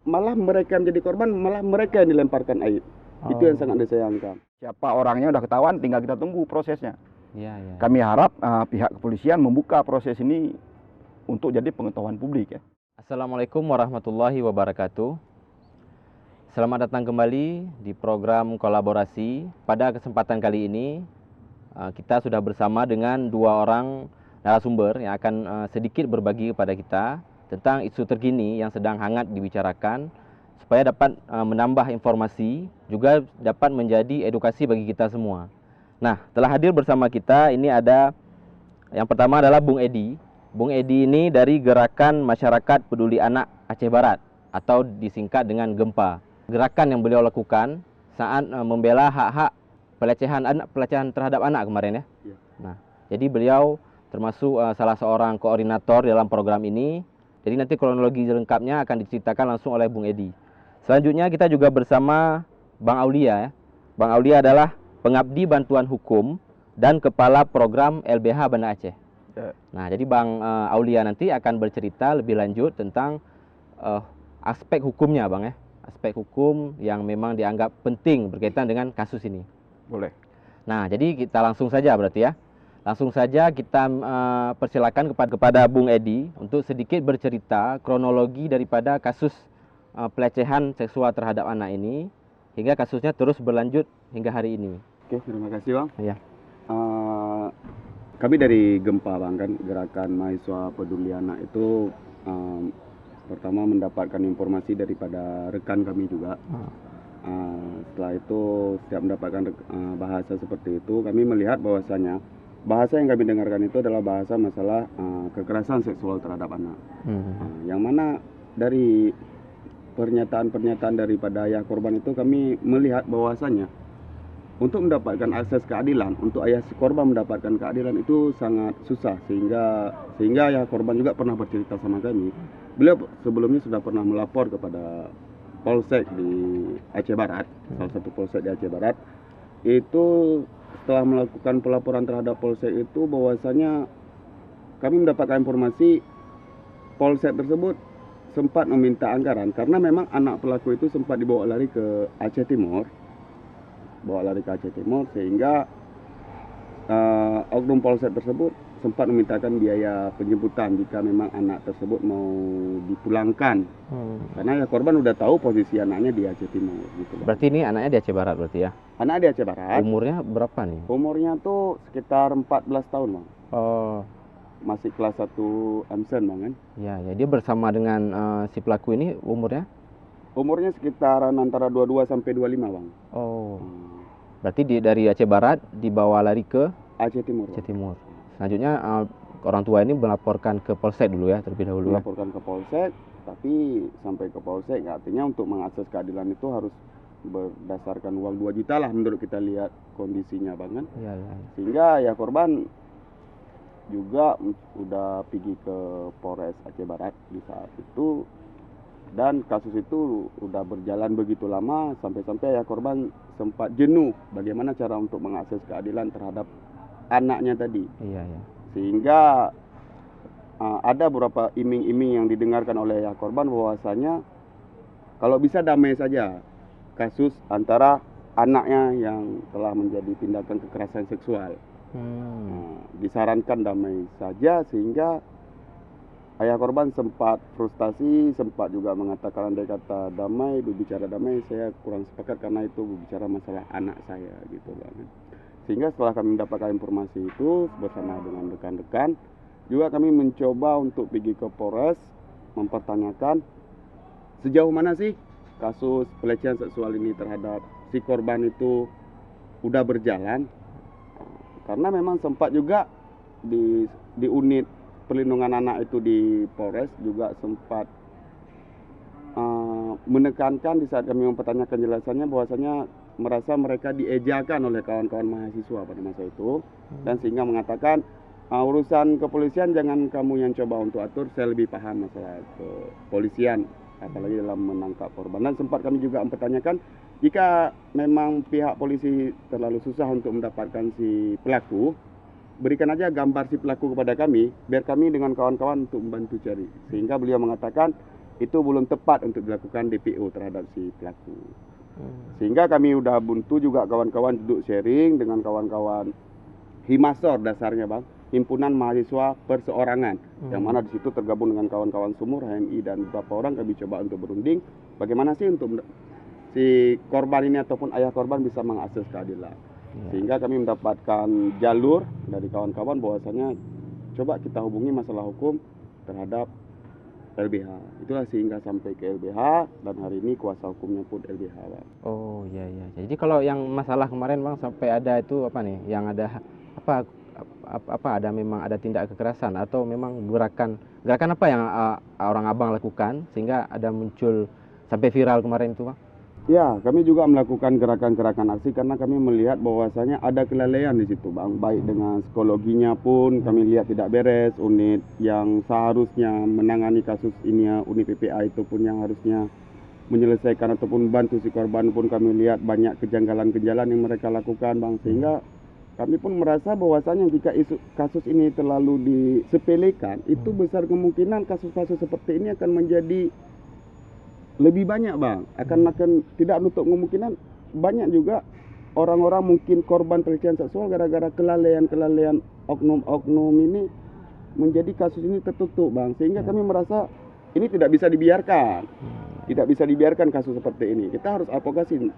malah mereka yang menjadi korban, malah mereka yang dilemparkan aib. Itu yang sangat disayangkan. Siapa orangnya udah ketahuan, tinggal kita tunggu prosesnya. Ya, ya. Kami harap pihak kepolisian membuka proses ini untuk jadi pengetahuan publik ya. Assalamualaikum warahmatullahi wabarakatuh. Selamat datang kembali di program kolaborasi. Pada kesempatan kali ini kita sudah bersama dengan dua orang narasumber yang akan sedikit berbagi kepada kita tentang isu terkini yang sedang hangat dibicarakan supaya dapat menambah informasi, juga dapat menjadi edukasi bagi kita semua. Nah, telah hadir bersama kita ini ada yang pertama adalah Bung Edi. Bung Edi ini dari Gerakan Masyarakat Peduli Anak Aceh Barat atau disingkat dengan GEMPA. Gerakan yang beliau lakukan saat membela hak-hak pelecehan terhadap anak kemarin ya. Ya. Nah, jadi beliau termasuk salah seorang koordinator dalam program ini. Jadi nanti kronologi lengkapnya akan diceritakan langsung oleh Bung Edi. Selanjutnya kita juga bersama Bang Aulia ya. Bang Aulia adalah pengabdi bantuan hukum dan kepala program LBH Banda Aceh. Nah, jadi Bang Aulia nanti akan bercerita lebih lanjut tentang aspek hukumnya, Bang ya. Aspek hukum yang memang dianggap penting berkaitan dengan kasus ini. Boleh. Nah, jadi kita langsung saja berarti ya. Langsung saja kita persilakan kepada Bung Edi untuk sedikit bercerita kronologi daripada kasus pelecehan seksual terhadap anak ini hingga kasusnya terus berlanjut hingga hari ini. Oke, terima kasih Bang. Ya. Kami dari GEMPA Bang, kan Gerakan Mahasiswa Peduli Anak itu pertama mendapatkan informasi daripada rekan kami juga. Setelah itu setiap mendapatkan bahasa seperti itu, kami melihat bahwasanya bahasa yang kami dengarkan itu adalah bahasa masalah kekerasan seksual terhadap anak. Yang mana dari pernyataan-pernyataan daripada ayah korban itu kami melihat bahwasanya untuk mendapatkan akses keadilan, untuk ayah si korban mendapatkan keadilan itu sangat susah, sehingga ayah korban juga pernah bercerita sama kami. Beliau sebelumnya sudah pernah melapor kepada Polsek di Aceh Barat, salah satu Polsek di Aceh Barat. Itu setelah melakukan pelaporan terhadap Polsek itu bahwasanya kami mendapatkan informasi Polsek tersebut sempat meminta anggaran karena memang anak pelaku itu sempat dibawa lari ke Aceh Timur. Sehingga oknum Polsek tersebut sempat memintakan biaya penjemputan jika memang anak tersebut mau dipulangkan. Karena ya korban udah tahu posisi anaknya di Aceh Timur gitu. Berarti ini anaknya di Aceh Barat berarti ya? Anak di Aceh Barat. Umurnya berapa nih? Umurnya tuh sekitar 14 tahun Bang. Oh, Masih kelas 1 Amsen Bang kan. ya, dia bersama dengan si pelaku ini umurnya? Umurnya sekitaran antara 22 sampai 25 Bang. Oh, berarti dari Aceh Barat dibawa lari ke Aceh Timur. Aceh Timur. Selanjutnya orang tua ini melaporkan ke Polsek dulu ya, terlebih dahulu ya. Melaporkan ke Polsek, tapi sampai ke Polsek artinya untuk mengakses keadilan itu harus berdasarkan uang 2 juta lah menurut kita lihat kondisinya Bang kan. Iya. Sehingga ya korban juga udah pergi ke Polres Aceh Barat di saat itu, dan kasus itu udah berjalan begitu lama sampai-sampai ya korban sempat jenuh bagaimana cara untuk mengakses keadilan terhadap anaknya tadi. Iya. Sehingga ada beberapa iming-iming yang didengarkan oleh ayah korban bahwasanya kalau bisa damai saja kasus antara anaknya yang telah menjadi tindakan kekerasan seksual. Disarankan damai saja, sehingga ayah korban sempat frustasi, sempat juga mengatakan andai kata damai, berbicara damai, saya kurang sepakat karena itu berbicara masalah anak saya gitu Bang. Sehingga setelah kami mendapatkan informasi itu bersama dengan rekan-rekan, juga kami mencoba untuk pergi ke Polres mempertanyakan sejauh mana sih kasus pelecehan seksual ini terhadap si korban itu udah berjalan. Karena memang sempat juga di unit perlindungan anak itu di Polres juga sempat menekankan di saat kami mempertanyakan jelasannya bahwasanya merasa mereka diejakan oleh kawan-kawan mahasiswa pada masa itu, dan sehingga mengatakan urusan kepolisian jangan kamu yang coba untuk atur, saya lebih paham masalah kepolisian apalagi dalam menangkap korban. Dan sempat kami juga mempertanyakan jika memang pihak polisi terlalu susah untuk mendapatkan si pelaku, berikan aja gambar si pelaku kepada kami biar kami dengan kawan-kawan untuk membantu cari. Sehingga beliau mengatakan itu belum tepat untuk dilakukan DPO terhadap si pelaku. Sehingga kami udah buntu juga kawan-kawan duduk sharing dengan kawan-kawan Himasor dasarnya Bang, Himpunan Mahasiswa Perseorangan, yang mana di situ tergabung dengan kawan-kawan Sumur, HMI dan beberapa orang. Kami coba untuk berunding bagaimana sih untuk si korban ini ataupun ayah korban bisa mengakses keadilan. Sehingga kami mendapatkan jalur dari kawan-kawan bahwasanya coba kita hubungi masalah hukum terhadap LBH. Itulah sehingga sampai ke LBH dan hari ini kuasa hukumnya pun LBH Bang. Oh iya iya. Jadi kalau yang masalah kemarin Bang sampai ada itu apa nih? Yang ada apa ada memang ada tindak kekerasan atau memang gerakan apa yang orang Abang lakukan sehingga ada muncul sampai viral kemarin itu Bang? Ya, kami juga melakukan gerakan-gerakan aksi karena kami melihat bahwasanya ada kelalaian di situ Bang. Baik dengan psikologinya pun kami lihat tidak beres, unit yang seharusnya menangani kasus ini, unit PPA itu pun yang harusnya menyelesaikan ataupun bantu si korban pun kami lihat banyak kejanggalan-kejanggalan yang mereka lakukan Bang. Sehingga kami pun merasa bahwasanya jika kasus ini terlalu disepelekan, itu besar kemungkinan kasus-kasus seperti ini akan menjadi lebih banyak Bang. Akan tidak menutup kemungkinan banyak juga orang-orang mungkin korban pelecehan seksual gara-gara kelalaian oknum ini menjadi kasus ini tertutup Bang. Sehingga kami merasa ini tidak bisa dibiarkan. Tidak bisa dibiarkan kasus seperti ini. Kita harus advokasi.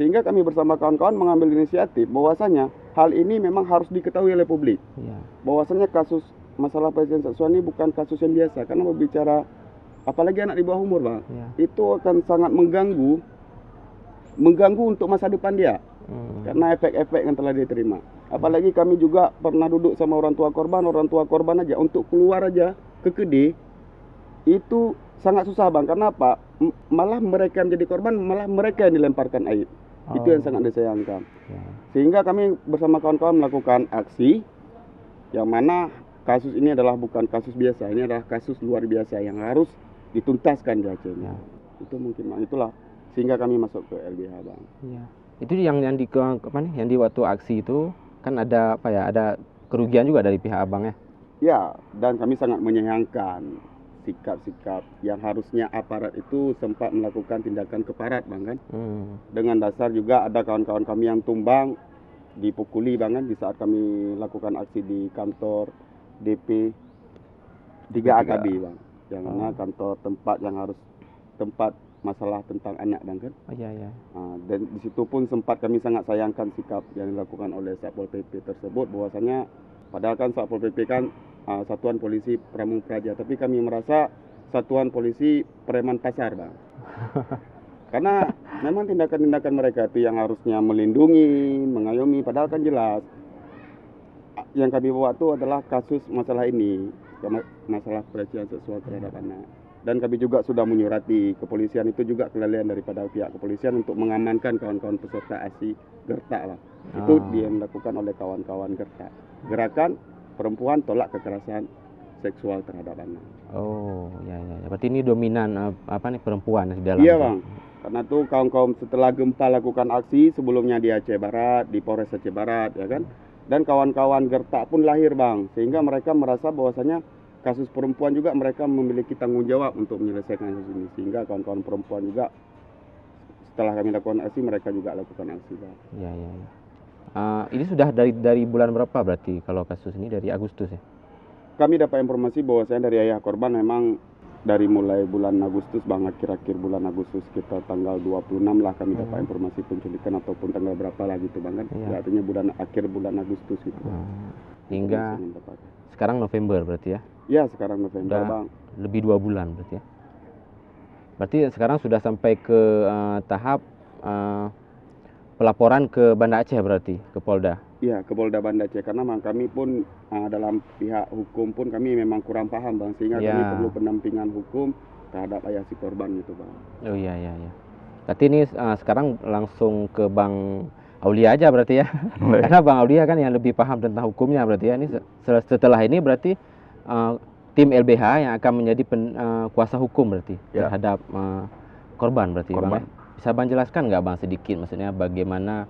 Sehingga kami bersama kawan-kawan mengambil inisiatif bahwasanya hal ini memang harus diketahui oleh publik. Bahwasanya kasus masalah pelecehan seksual ini bukan kasus yang biasa, karena berbicara apalagi anak di bawah umur Bang, itu akan sangat mengganggu untuk masa depan dia, karena efek-efek yang telah diterima. Apalagi kami juga pernah duduk sama orang tua korban aja untuk keluar aja ke Kediri itu sangat susah Bang. Karena apa? Malah mereka yang menjadi korban, malah mereka yang dilemparkan air. Itu yang sangat disayangkan. Sehingga kami bersama kawan-kawan melakukan aksi yang mana kasus ini adalah bukan kasus biasa, ini adalah kasus luar biasa yang harus dituntaskan di Aceh. Itu mungkin itulah sehingga kami masuk ke LBH Bang. Itu yang di yang di waktu aksi itu kan ada apa ya, ada kerugian juga dari pihak Abang ya? Ya, dan kami sangat menyayangkan sikap-sikap yang harusnya aparat itu sempat melakukan tindakan keparat Bang kan. Dengan dasar juga ada kawan-kawan kami yang tumbang, dipukuli Bang kan di saat kami lakukan aksi di kantor DP 3 AKB Bang. Yang mana kantor tempat yang harus tempat masalah tentang anak Bang kan. Dan di situ pun sempat kami sangat sayangkan sikap yang dilakukan oleh Satpol PP tersebut, bahwasanya padahal kan Satpol PP kan Satuan Polisi Pramung Praja, tapi kami merasa Satuan Polisi Preman Pasar Bang. Karena memang tindakan-tindakan mereka itu yang harusnya melindungi, mengayomi, padahal kan jelas yang kami bawa itu adalah kasus masalah ini, masalah pelecehan seksual terhadap anak. Dan kami juga sudah menyurati kepolisian, itu juga kelalaian daripada pihak kepolisian untuk mengamankan kawan-kawan peserta aksi Gertak lah. Itu dilakukan oleh kawan-kawan Gertak. Gerakan perempuan tolak kekerasan seksual terhadap anak. Berarti ini dominan perempuan di dalam. Iya Bang. Karena tuh kaum-kaum setelah gempa lakukan aksi sebelumnya di Aceh Barat, di Polres Aceh Barat ya kan. Dan kawan-kawan Gertak pun lahir Bang, sehingga mereka merasa bahwasanya kasus perempuan juga mereka memiliki tanggung jawab untuk menyelesaikan kasus ini. Sehingga kawan-kawan perempuan juga setelah kami lakukan aksi, mereka juga lakukan aksi Bang. Ini sudah dari bulan berapa berarti kalau kasus ini, dari Agustus ya? Kami dapat informasi bahwasanya dari ayah korban memang dari mulai bulan Agustus Bang, akhir-akhir bulan Agustus sekitar tanggal 26 lah kami dapat informasi penculikan ataupun tanggal berapa lah gitu Bang kan. Artinya akhir bulan Agustus gitu. Hingga sekarang November berarti ya? Ya, sekarang November Bang. Lebih 2 bulan berarti ya? Berarti sekarang sudah sampai ke tahap pelaporan ke Banda Aceh berarti, ke Polda? Iya, ke Polda Banda Aceh, karena kami pun dalam pihak hukum pun kami memang kurang paham Bang, sehingga kami perlu pendampingan hukum terhadap ayah si korban gitu Bang. Berarti ini sekarang langsung ke Bang Aulia aja berarti ya? Karena Bang Aulia kan yang lebih paham tentang hukumnya berarti ya. Ini setelah ini berarti tim LBH yang akan menjadi kuasa hukum berarti terhadap korban berarti Bang ya? Bisa Bang jelaskan nggak Bang sedikit, maksudnya bagaimana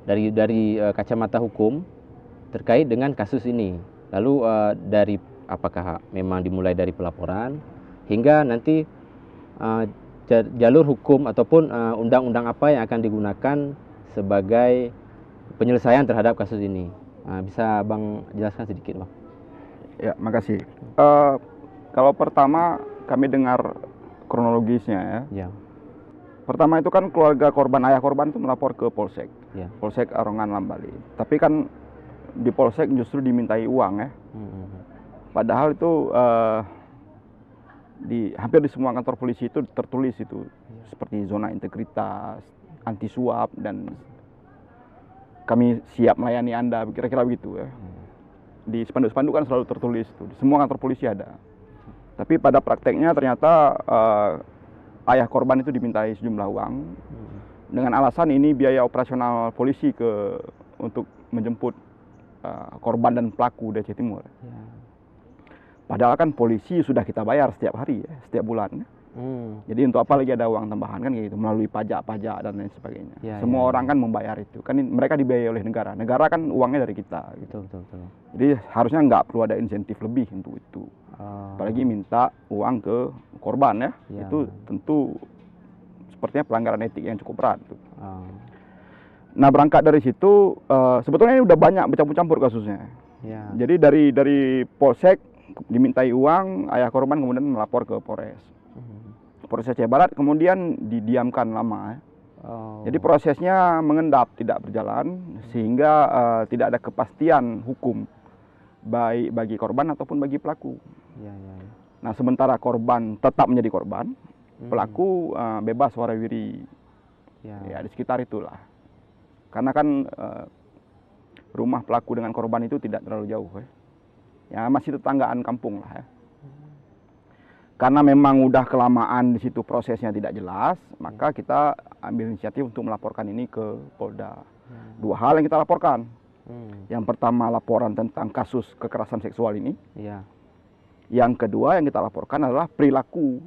dari kacamata hukum terkait dengan kasus ini, lalu dari apakah memang dimulai dari pelaporan, hingga nanti jalur hukum ataupun undang-undang apa yang akan digunakan sebagai penyelesaian terhadap kasus ini. Bisa Bang jelaskan sedikit, Bang? Ya, makasih. Kalau pertama kami dengar kronologisnya ya. Pertama itu kan keluarga korban, ayah korban itu melapor ke Polsek. Polsek Arongan Lambali. Tapi kan di Polsek justru dimintai uang ya. Padahal itu hampir di semua kantor polisi itu tertulis itu seperti zona integritas, anti suap, dan kami siap melayani Anda, kira-kira begitu ya. Di spanduk-spanduk kan selalu tertulis itu, di semua kantor polisi ada. Tapi pada prakteknya ternyata ayah korban itu dimintai sejumlah uang dengan alasan ini biaya operasional polisi untuk menjemput korban dan pelaku dari Aceh Timur. Padahal kan polisi sudah kita bayar setiap hari ya, setiap bulan. Jadi untuk apa lagi ada uang tambahan kan gitu, melalui pajak-pajak dan lain sebagainya. Semua orang kan membayar itu. Kan mereka dibiayai oleh negara. Negara kan uangnya dari kita gitu. Betul. Jadi harusnya nggak perlu ada insentif lebih untuk itu. Apalagi minta uang ke korban ya. Itu tentu sepertinya pelanggaran etik yang cukup berat tuh. Nah, berangkat dari situ sebetulnya ini udah banyak bercampur-campur kasusnya. Jadi dari Polsek dimintai uang, ayah korban kemudian melapor ke Polres Aceh Barat, kemudian didiamkan lama ya. Jadi prosesnya mengendap, tidak berjalan, sehingga tidak ada kepastian hukum baik bagi korban ataupun bagi pelaku. Nah, sementara korban tetap menjadi korban, pelaku bebas warawiri ya di sekitar itulah. Karena kan rumah pelaku dengan korban itu tidak terlalu jauh ya, masih tetanggaan kampung lah ya. Karena memang udah kelamaan di situ prosesnya tidak jelas, maka kita ambil inisiatif untuk melaporkan ini ke Polda. Dua hal yang kita laporkan. Yang pertama laporan tentang kasus kekerasan seksual ini. Yang kedua yang kita laporkan adalah perilaku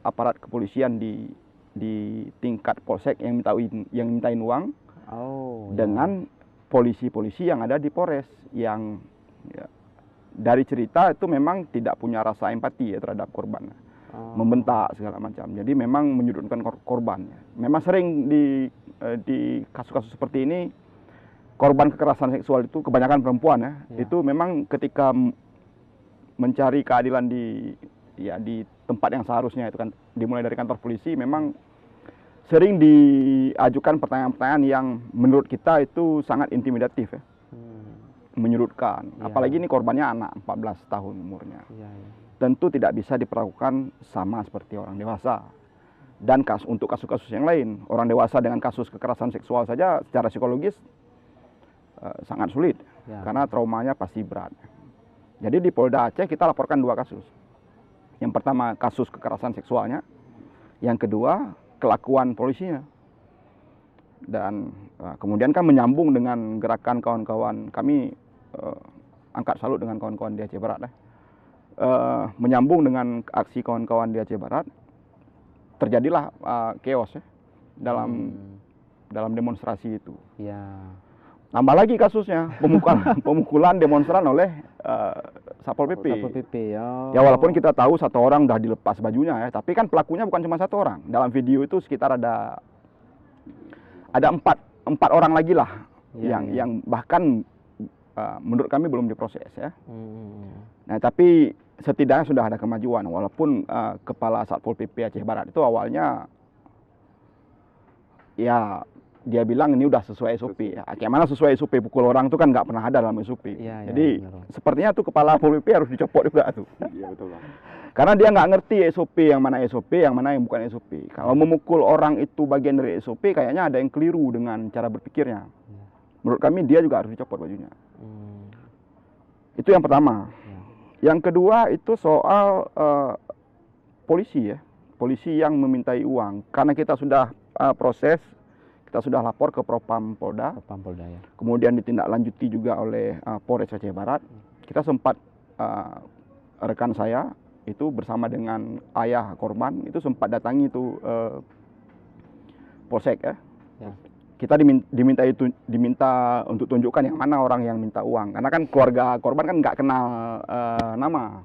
aparat kepolisian di tingkat Polsek yang mintain uang dengan polisi-polisi yang ada di Polres yang dari cerita itu memang tidak punya rasa empati ya terhadap korban, membentak segala macam. Jadi memang menyudutkan korban. Memang sering di kasus-kasus seperti ini korban kekerasan seksual itu kebanyakan perempuan ya. Itu memang ketika mencari keadilan di tempat yang seharusnya itu kan dimulai dari kantor polisi, memang sering diajukan pertanyaan-pertanyaan yang menurut kita itu sangat intimidatif ya. Menyudutkan, apalagi ini korbannya anak 14 tahun umurnya. Tentu tidak bisa diperlakukan sama seperti orang dewasa. Dan untuk kasus-kasus yang lain, orang dewasa dengan kasus kekerasan seksual saja secara psikologis sangat sulit, karena traumanya pasti berat. Jadi di Polda Aceh kita laporkan dua kasus. Yang pertama kasus kekerasan seksualnya, yang kedua kelakuan polisinya. Dan kemudian kan menyambung dengan gerakan kawan-kawan kami, angkat salut dengan kawan-kawan di Aceh Barat menyambung dengan aksi kawan-kawan di Aceh Barat, terjadilah chaos ya dalam demonstrasi itu. Nambah lagi kasusnya, pemukulan demonstran oleh Satpol PP. Ya walaupun kita tahu satu orang udah dilepas bajunya ya, tapi kan pelakunya bukan cuma satu orang. Dalam video itu sekitar ada empat orang lagi lah yang bahkan menurut kami belum diproses ya. Nah, tapi setidaknya sudah ada kemajuan walaupun kepala Satpol PP Aceh Barat itu awalnya ya dia bilang ini udah sesuai SOP ya. Kayak mana sesuai SOP, pukul orang itu kan nggak pernah ada dalam SOP. Jadi sepertinya tuh kepala Satpol PP harus dicopot juga tuh. Betul. Karena dia nggak ngerti SOP yang mana yang bukan SOP. Kalau memukul orang itu bagian dari SOP, kayaknya ada yang keliru dengan cara berpikirnya. Menurut kami dia juga harus dicopot bajunya. Itu yang pertama. Yang kedua itu soal polisi ya. Polisi yang memintai uang. Karena kita sudah proses, kita sudah lapor ke Propam Polda. Ya. Kemudian ditindaklanjuti juga oleh Polres Aceh Barat. Kita sempat rekan saya itu bersama dengan ayah korban itu sempat datangi itu Polsek ya. Kita diminta untuk tunjukkan yang mana orang yang minta uang, karena kan keluarga korban kan nggak kenal nama.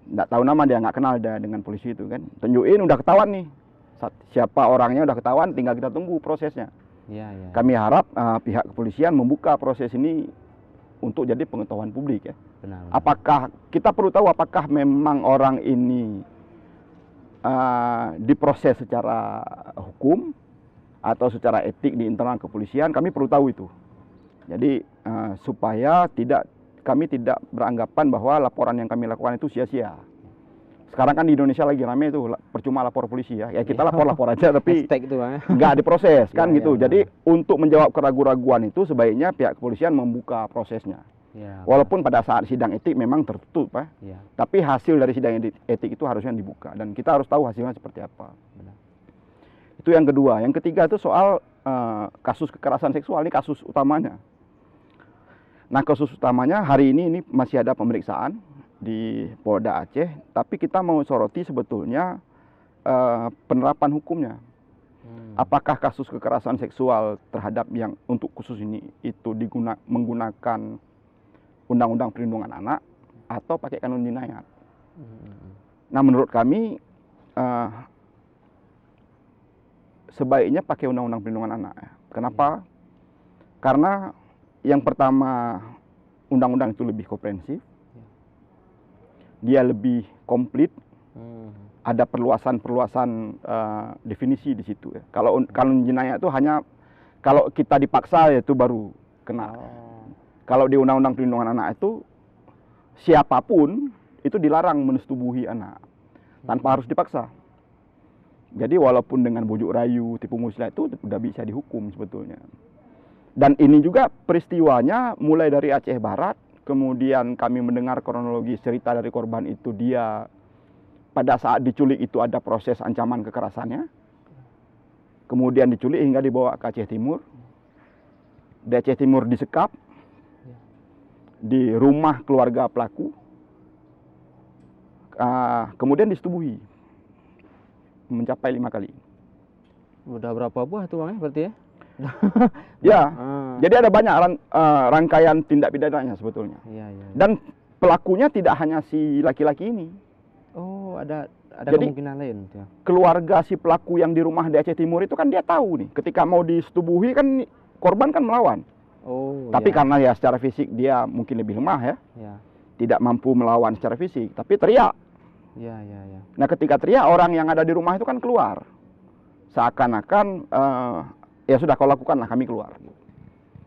nggak tahu nama, dia nggak kenal dia dengan polisi itu kan. Tunjukin udah ketahuan nih. Siapa orangnya udah ketahuan, tinggal kita tunggu prosesnya. Ya, ya. Kami harap pihak kepolisian membuka proses ini untuk jadi pengetahuan publik ya. Benar. Apakah kita perlu tahu apakah memang orang ini diproses secara hukum atau secara etik di internal kepolisian, kami perlu tahu itu. Jadi supaya kami tidak beranggapan bahwa laporan yang kami lakukan itu sia-sia. Sekarang kan di Indonesia lagi rame itu percuma lapor polisi ya. Ya kita lapor aja tapi itu, nggak diproses kan Ya, gitu. ya, Jadi untuk menjawab keraguan-raguan itu sebaiknya pihak kepolisian membuka prosesnya. Ya, Walaupun pada saat sidang etik memang tertutup ya. tapi hasil dari sidang etik itu harusnya dibuka dan kita harus tahu hasilnya seperti apa. Benar. Itu yang kedua. Yang ketiga itu soal kasus kekerasan seksual, ini kasus utamanya. Nah, kasus utamanya hari ini masih ada pemeriksaan di Polda Aceh, tapi kita mau soroti sebetulnya penerapan hukumnya. Apakah kasus kekerasan seksual terhadap yang untuk khusus ini itu menggunakan Undang-Undang Perlindungan Anak atau pakai kanun jinayat? Nah, menurut kami sebaiknya pakai Undang-Undang Perlindungan Anak. Kenapa? Karena yang pertama, undang-undang itu lebih komprehensif, dia lebih komplit, ada perluasan definisi di situ. Ya. Kalau kanun jinayat itu hanya kalau kita dipaksa itu baru kena. Kalau di Undang-Undang Perlindungan Anak itu siapapun itu dilarang mensetubuhi anak tanpa harus dipaksa. Jadi walaupun dengan bujuk rayu, tipu muslihat itu sudah bisa dihukum sebetulnya. Dan ini juga peristiwanya mulai dari Aceh Barat, kemudian kami mendengar kronologi cerita dari korban itu, dia pada saat diculik itu ada proses ancaman kekerasannya. Kemudian diculik hingga dibawa ke Aceh Timur. Di Aceh Timur disekap di rumah keluarga pelaku. Kemudian disetubuhi mencapai 5 kali. Udah berapa buah tuh Bang berarti ya? Ya, jadi ada banyak rangkaian tindak pidananya sebetulnya. Ya. Dan pelakunya tidak hanya si laki-laki ini. Oh, ada Jadi, kemungkinan lain. Ya. Keluarga si pelaku yang di rumah di Aceh Timur itu kan dia tahu nih, ketika mau disetubuhi kan korban kan melawan. Oh. Tapi karena ya secara fisik dia mungkin lebih lemah ya, tidak mampu melawan secara fisik, tapi teriak. Ya. Nah, ketika teriak orang yang ada di rumah itu kan keluar, seakan-akan ya sudah kau lakukanlah, kami keluar.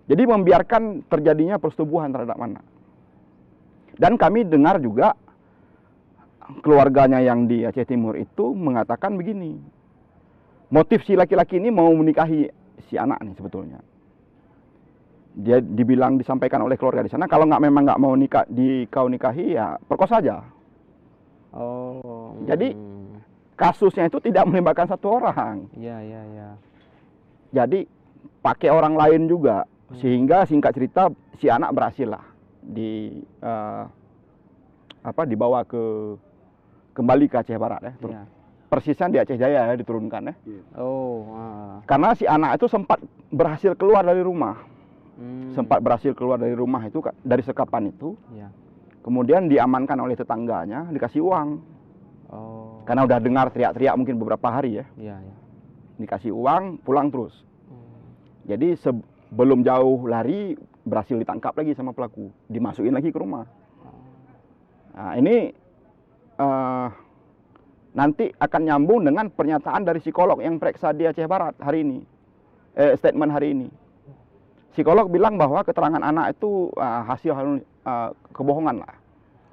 Jadi membiarkan terjadinya persetubuhan terhadap anak. Dan kami dengar juga keluarganya yang di Aceh Timur itu mengatakan begini, motif si laki-laki ini mau menikahi si anak nih sebetulnya. Dia disampaikan oleh keluarga di sana, kalau memang nggak mau kau nikahi ya perkosa saja. Oh. Jadi kasusnya itu tidak melibatkan satu orang. Ya. Jadi pakai orang lain juga, sehingga singkat cerita si anak berhasil lah dibawa kembali ke Aceh Barat ya. Persisnya di Aceh Jaya ya diturunkan ya. Oh. Karena si anak itu sempat berhasil keluar dari rumah, itu dari sekapan itu. Kemudian diamankan oleh tetangganya, dikasih uang. Oh. Karena udah dengar teriak-teriak mungkin beberapa hari ya. Dikasih uang, pulang terus. Jadi sebelum jauh lari berhasil ditangkap lagi sama pelaku, dimasukin lagi ke rumah. Nah, ini nanti akan nyambung dengan pernyataan dari psikolog yang periksa di Aceh Barat hari ini, statement hari ini. Psikolog bilang bahwa keterangan anak itu hasil kebohongan lah.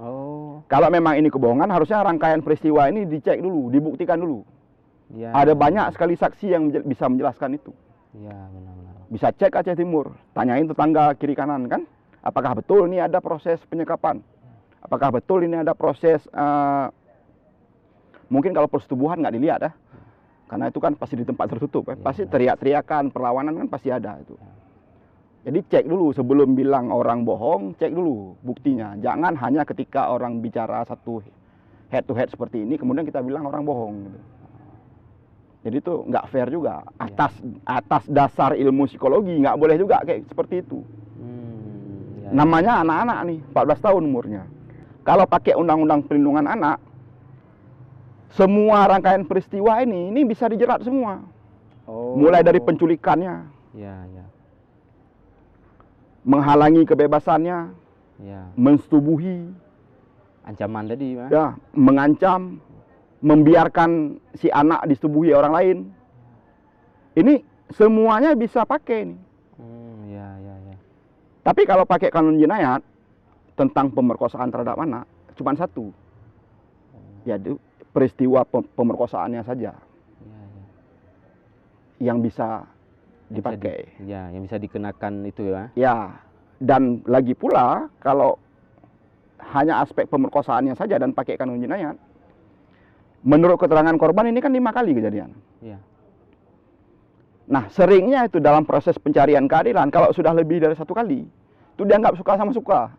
Oh. Kalau memang ini kebohongan, harusnya rangkaian peristiwa ini dicek dulu, dibuktikan dulu. Ada banyak sekali saksi yang bisa menjelaskan itu. Benar. Bisa cek Aceh Timur, tanyain tetangga kiri kanan kan, apakah betul ini ada proses penyekapan, apakah betul ini ada proses mungkin kalau persetubuhan nggak dilihat ya, karena itu kan pasti di tempat tertutup ya. Pasti teriak-teriakan, perlawanan kan pasti ada itu. Jadi cek dulu sebelum bilang orang bohong, cek dulu buktinya. Jangan hanya ketika orang bicara satu head to head seperti ini kemudian kita bilang orang bohong gitu. Jadi itu nggak fair juga. Atas dasar ilmu psikologi nggak boleh juga kayak seperti itu. Namanya anak-anak nih, 14 tahun umurnya. kalau pakai undang-undang perlindungan anak, semua rangkaian peristiwa ini bisa dijerat semua. Oh. Mulai dari penculikannya, Ya, ya. menghalangi kebebasannya, Ya. mensetubuhi, Ancaman tadi, Bang. ya, mengancam, membiarkan si anak disetubuhi orang lain. Ini semuanya bisa pakai nih. Ya, ya, ya. Tapi kalau pakai kanun jenayat tentang pemerkosaan terhadap anak, cuma satu. Yaitu peristiwa pemerkosaannya saja Ya, ya. yang bisa Yang bisa dipakai. yang bisa dikenakan itu ya. Ya, dan lagi pula kalau hanya aspek pemerkosaannya saja dan pakai kanun jenayat, menurut keterangan korban ini kan 5 kali kejadian. Ya. Nah, seringnya itu dalam proses pencarian keadilan, kalau sudah lebih dari 1 kali, itu dianggap suka sama suka.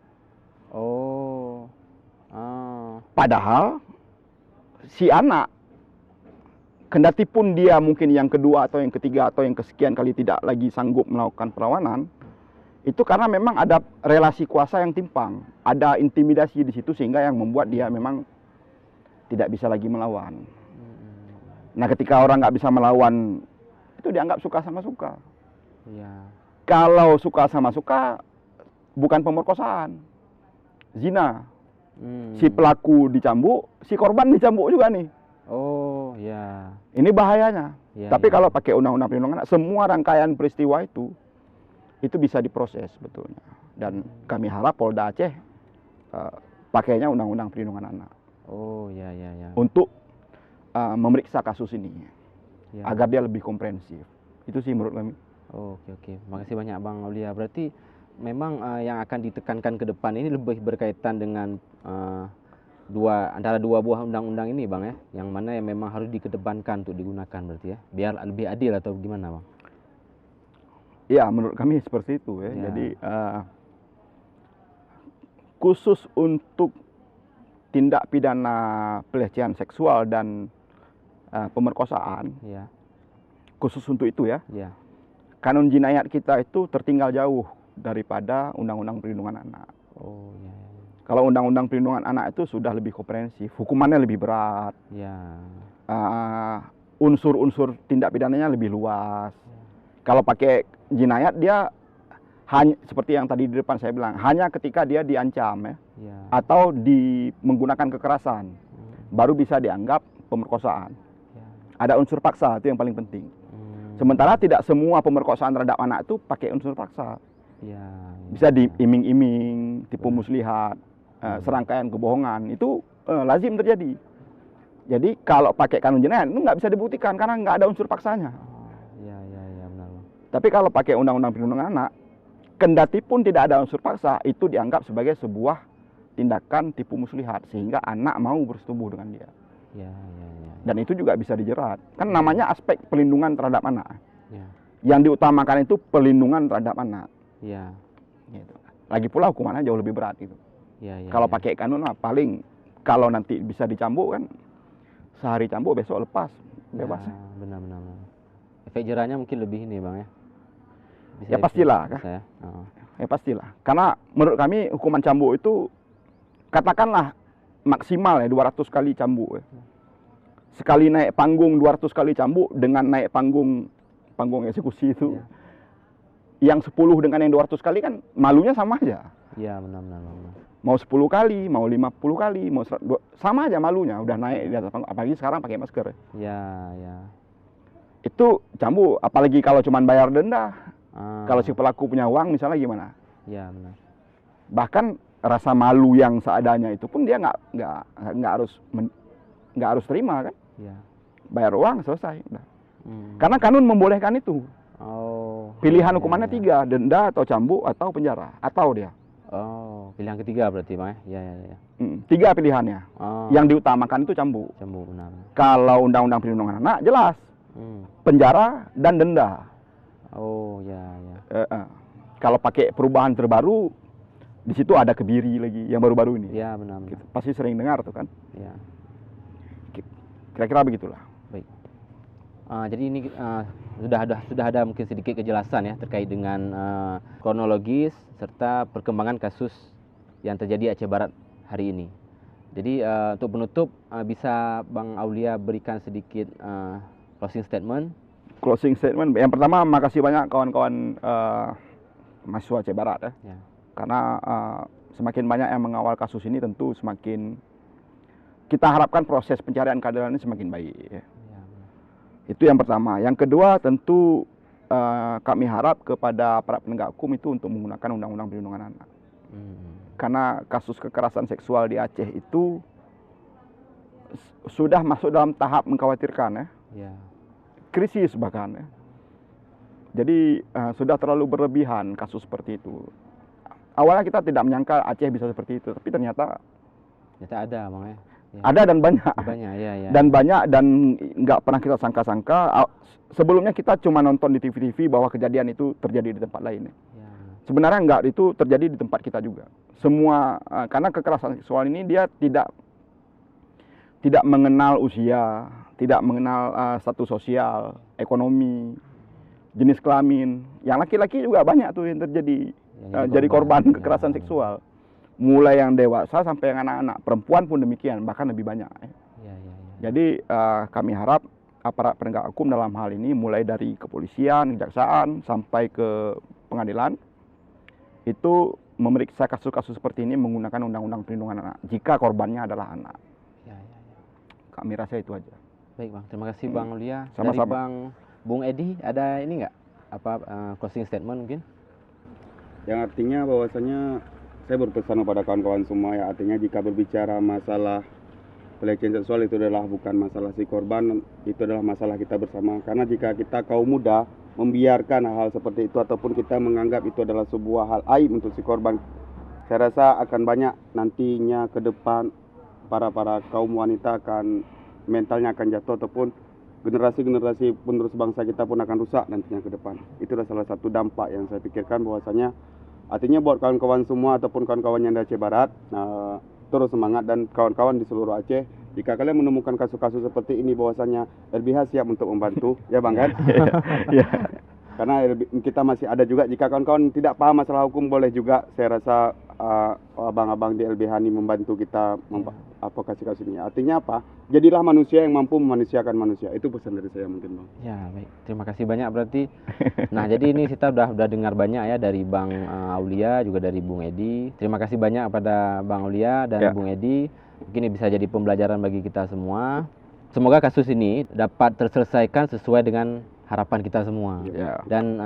Oh. Padahal si anak, kendati pun dia mungkin yang kedua atau yang ketiga atau yang kesekian kali tidak lagi sanggup melakukan perlawanan, itu karena memang ada relasi kuasa yang timpang, ada intimidasi di situ sehingga yang membuat dia memang tidak bisa lagi melawan. Nah, ketika orang nggak bisa melawan, itu dianggap suka sama suka. Ya. Kalau suka sama suka, bukan pemerkosaan, zina. Si pelaku dicambuk, si korban dicambuk juga nih. Oh, ya. Ini bahayanya. Ya, Tapi ya. kalau pakai undang-undang perlindungan anak, semua rangkaian peristiwa itu bisa diproses betulnya. Dan kami harap Polda Aceh pakainya undang-undang perlindungan anak Oh, ya, ya, ya. untuk memeriksa kasus ini Ya. agar dia lebih komprehensif. Itu sih menurut kami. Oh, oke, oke. Makasih banyak Bang Aulia. Berarti memang yang akan ditekankan ke depan ini lebih berkaitan dengan antara dua buah undang-undang ini, Bang, ya. Yang mana yang memang harus dikedepankan untuk digunakan berarti ya. Biar lebih adil atau gimana, Bang? Ya, menurut kami seperti itu ya. Ya. Jadi khusus untuk tindak pidana pelecehan seksual dan pemerkosaan, Ya. khusus untuk itu ya, Ya. kanun jinayat kita itu tertinggal jauh daripada undang-undang perlindungan anak. Oh, ya, ya. Kalau undang-undang perlindungan anak itu sudah lebih komprehensif, hukumannya lebih berat, Ya. unsur-unsur tindak pidananya lebih luas. Kalau pakai jinayat dia hanya seperti yang tadi di depan saya bilang, hanya ketika dia diancam ya, Ya. atau menggunakan kekerasan, baru bisa dianggap pemerkosaan. Ya. Ada unsur paksa, itu yang paling penting. Sementara tidak semua pemerkosaan terhadap anak itu pakai unsur paksa. Ya. Bisa diiming-iming, tipu muslihat, serangkaian kebohongan, itu lazim terjadi. Jadi kalau pakai kanun jenayat itu nggak bisa dibuktikan karena nggak ada unsur paksanya. Ya, ya, ya, benar, Bang. Tapi kalau pakai undang-undang perlindungan anak, kendati pun tidak ada unsur paksa, itu dianggap sebagai sebuah tindakan tipu muslihat sehingga anak mau bersetubuh dengan dia. Ya, ya, ya. Dan itu juga bisa dijerat. Kan namanya aspek pelindungan terhadap anak. Ya. Yang diutamakan itu pelindungan terhadap anak. Ya. Gitu. Lagi pula hukumannya jauh lebih berat gitu. Ya, ya. Kalau ya. pakai kanun paling kalau nanti bisa dicambuk kan sehari cambuk besok lepas bebas. Ya, benar, benar, benar. Efek jerahnya mungkin lebih ini, Bang, ya. Ya pastilah, bisa, ya. Ya pastilah. Karena menurut kami hukuman cambuk itu katakanlah maksimal ya 200 kali cambuk ya. Sekali naik panggung 200 kali cambuk dengan naik panggung eksekusi itu. Ya. Yang 10 dengan yang 200 kali kan malunya sama aja. Ya, benar, benar, benar. Mau 10 kali, mau 50 kali, mau 100, sama aja malunya, udah naik di atas panggung. Apalagi sekarang pakai masker. Ya, ya. Itu cambuk, apalagi kalau cuma bayar denda. Kalau si Ah, pelaku punya uang misalnya gimana? ya, benar. Bahkan rasa malu yang seadanya itu pun dia nggak harus terima kan? Ya. Bayar uang selesai. Udah. Hmm. Karena kanun membolehkan itu. Oh. Pilihan ya, hukumannya ya. 3, denda atau cambuk atau penjara atau dia. Oh, pilihan ketiga berarti, Bang, ya. Ya, ya, ya. 3 pilihannya. Oh, Yang diutamakan itu cambuk. cambuk, benar. Kalau undang-undang perlindungan anak jelas penjara dan denda. Oh, ya, ya. Kalau pakai perubahan terbaru di situ ada kebiri lagi yang baru-baru ini. Ya, benar, benar. Gitu. Pasti sering dengar tuh kan. Ya. Kira-kira begitulah. Baik. Jadi ini sudah ada mungkin sedikit kejelasan ya terkait dengan kronologis serta perkembangan kasus yang terjadi Aceh Barat hari ini. Jadi untuk penutup bisa Bang Aulia berikan sedikit closing statement. Closing statement, yang pertama makasih banyak kawan-kawan mahasiswa Aceh Barat ya. Ya. Karena semakin banyak yang mengawal kasus ini, tentu semakin kita harapkan proses pencarian keadilan ini semakin baik ya. Ya. Itu yang pertama. Yang kedua, tentu kami harap kepada para penegak hukum itu untuk menggunakan Undang-Undang Perlindungan Anak. Karena kasus kekerasan seksual di Aceh itu sudah masuk dalam tahap mengkhawatirkan ya. Ya. Krisis bahkan ya. Jadi sudah terlalu berlebihan kasus seperti itu. Awalnya kita tidak menyangka Aceh bisa seperti itu, tapi ternyata ada Bang ya. Ya. ada dan banyak. Banyak ya, ya. Dan banyak dan nggak pernah kita sangka-sangka. Sebelumnya kita cuma nonton di TV-TV bahwa kejadian itu terjadi di tempat lain. Ya. Sebenarnya enggak, itu terjadi di tempat kita juga. Semua karena kekerasan seksual ini dia tidak mengenal usia, tidak mengenal status sosial, ekonomi, jenis kelamin. Yang laki-laki juga banyak tuh yang terjadi jadi korban kekerasan seksual. Mulai yang dewasa sampai yang anak-anak, perempuan pun demikian, bahkan lebih banyak. Ya. Jadi kami harap aparat penegak hukum dalam hal ini, mulai dari kepolisian, kejaksaan sampai ke pengadilan, itu memeriksa kasus-kasus seperti ini menggunakan Undang-Undang Perlindungan Anak jika korbannya adalah anak. Ya. Kami rasa itu aja. Baik Bang, terima kasih Bang Aulia. Sama-sama. Dari Bung Edi, ada ini nggak closing statement mungkin? Yang artinya bahwasanya saya berpesan kepada kawan-kawan semua ya, artinya jika berbicara masalah pelecehan seksual itu adalah bukan masalah si korban, itu adalah masalah kita bersama. Karena jika kita kaum muda membiarkan hal seperti itu ataupun kita menganggap itu adalah sebuah hal aib untuk si korban, saya rasa akan banyak nantinya ke depan para kaum wanita akan mentalnya akan jatuh, ataupun generasi penerus bangsa kita pun akan rusak nantinya ke depan. Itu adalah salah satu dampak yang saya pikirkan, bahwasanya artinya buat kawan-kawan semua ataupun kawan-kawan yang dari Aceh Barat, terus semangat, dan kawan-kawan di seluruh Aceh, jika kalian menemukan kasus-kasus seperti ini, bahwasanya LBH siap untuk membantu, ya Bang kan? Ya. Karena kita masih ada juga, jika kawan-kawan tidak paham masalah hukum, boleh juga saya rasa abang-abang di LBH ini membantu kita advokasi kasus ini. Artinya apa? Jadilah manusia yang mampu memanusiakan manusia. Itu pesan dari saya mungkin Bang. Ya baik, terima kasih banyak berarti. Nah jadi ini kita udah dengar banyak ya dari Bang Aulia, juga dari Bung Edi. Terima kasih banyak kepada Bang Aulia dan Bung Edi. Mungkin ini bisa jadi pembelajaran bagi kita semua. Semoga kasus ini dapat terselesaikan sesuai dengan harapan kita semua. Dan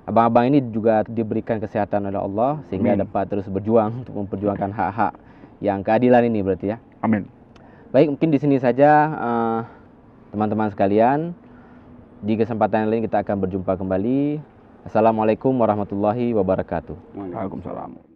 abang-abang ini juga diberikan kesehatan oleh Allah sehingga dapat terus berjuang untuk memperjuangkan hak-hak yang keadilan ini berarti ya. Amin. Baik, mungkin di sini saja teman-teman sekalian. Di kesempatan lain kita akan berjumpa kembali. Assalamualaikum warahmatullahi wabarakatuh. Waalaikumsalam.